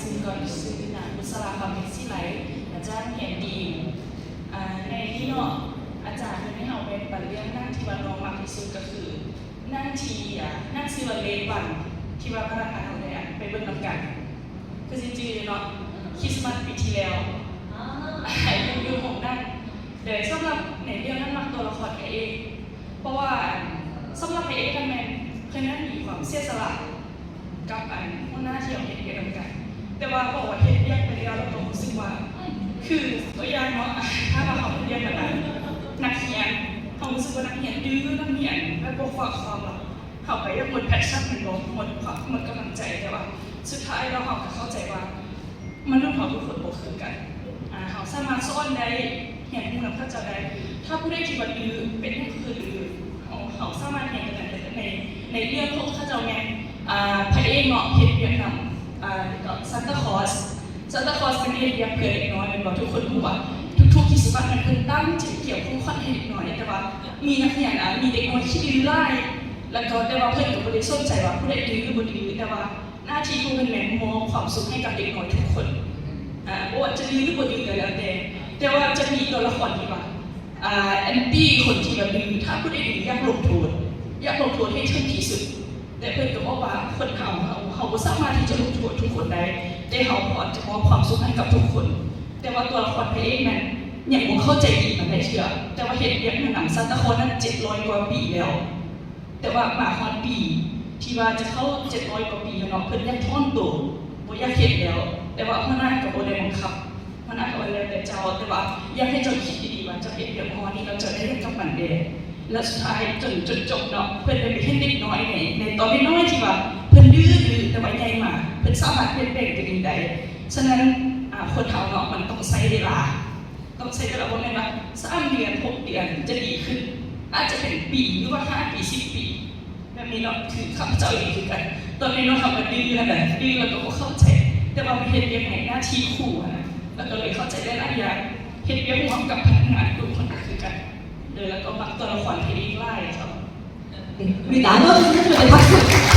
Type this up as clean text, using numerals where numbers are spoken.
ซึ่งก่อนซื้อนะบุษราคำเม็กซี่ไลท์อาจารย์เห็นดีในที่เนาะอาจารย์ที่เราเป็นปัญญานั่งที่วันน้องมากที่สุดก็คือนั่งทีนั่งซีวันเลวันที่ว่าพนักงานทำเนี่ยไปเบิ่งน้ำกันคือจริงๆเนาะคริสต์มาสปีที่แล้วอยู่ของนั่นเดี๋ยวสำหรับในเรื่องนั้นมักตัวละครพระเอกเพราะว่าสำหรับพระเอกกันแมนเคยนั้นมีความเสียสละกับหัวหน้าที่เราเห็นเกี่ยวกันแต่ว่าบอกว่าเห็นแยกไปแล้วเราก็รู้สึกว่าคือตัวอย่างเนาะถ้าเราเขาเรียนแบบนักเรียนเขารู้สึกว่านักเรียนดื้อนักเรียนและบวกความแบบเขาไปยังหมดแพชชั่นมันหมดความหมดกำลังใจแต่ว่าสุดท้ายเราเขาเข้าใจว่ามนุษย์เขาทุกคนบวกคือกันเขาสามารถซ่อนได้เห็นผู้นำเข้าใจได้ถ้าผู้ได้ที่ว่าดื้อเป็นให้คือดื้อเขาสามารถเห็นกันในเรื่องของข้าเจ้าไงพระเอกเนาะเห็นเวียดนามก็ซันตาคลอสเป็นเรียกเพื่อนเล็กน้อยเป็นบอกทุกคนรู้ว่าทุกๆกิจกรรมมันคือตั้งจิตเกี่ยวกับคนให้เด็กน้อยแต่ว่ามีนักเรียนมีเด็กน้อยที่ดื้อไล่แล้วก็แต่ว่าเพื่อนก็ไม่ได้สนใจว่าผู้ใดดื้อหรือบ่ดื้อแต่ว่าหน้าที่ผู้เป็นแม่มอบความสุขให้กับเด็กน้อยทุกคนว่าจะดื้อหรือบ่ดื้อก็แล้วแต่ว่าจะมีตัวละครที่ว่าแอนตี้คนที่แบบดื้อถ้าผู้ใดดื้ออยากลงโทษให้ถึงที่สุดแต่เพื่อนก็บอกว่าคนเขาสามารถที่จะลงโทษทุกคนได้แต่เขาพอจะมอบความสุขให้กับทุกคนแต่ว่าตัวละครพระเอกนั้นอย่างผมเข้าใจดีมันได้เชื่อแต่ว่าเห็นเรียกหนังซันตาคลอสนั้น700 กว่าปีแล้วแต่ว่ามาฮอนปีที่ว่าจะเข้า700 กว่าปีเนาะเพิ่นยังท่อนตัวบ่อยากเห็นแล้วแต่ว่าหัวหน้ากับบ่ได้บังคับหัวหน้าก็แล้วแต่เจ้าแต่ว่าอยากให้เจ้าคิดดีๆว่าจะเห็นเรื่องพอนี้เราจะได้เรื่องกับมันเด้แล้วสุดท้ายจนจบเนาะเพื่อนไปเห็นเด็กน้อยในตอนน้อยที่ว่าเพื่อนดื้อแต่ว่าใหญ่มาเพื่อนสามารถเปลี่ยนแปลงตัวเองได้ฉะนั้นคนเฒ่าเนาะมันต้องใช้เวลาว่าไงว่า3 เดือน 6 เดือนจะดีขึ้นอาจจะเป็นปีหรือว่า5 ปี 10 ปีแบบนี้เนาะคือข้าพเจ้าเองคือกันตอนนี้เนาะเขาดื้อนะดื้อแล้วก็เข้าใจแต่ว่าเห็นยังไงหน้าที่คู่นะแล้วก็เลยเข้าใจได้หลายอย่างเห็นยังร่วมกับพนักงานทุกคนคือกันแล้วก็มักตัวละครที่ดีไล่ครับ우리나눠주는 박수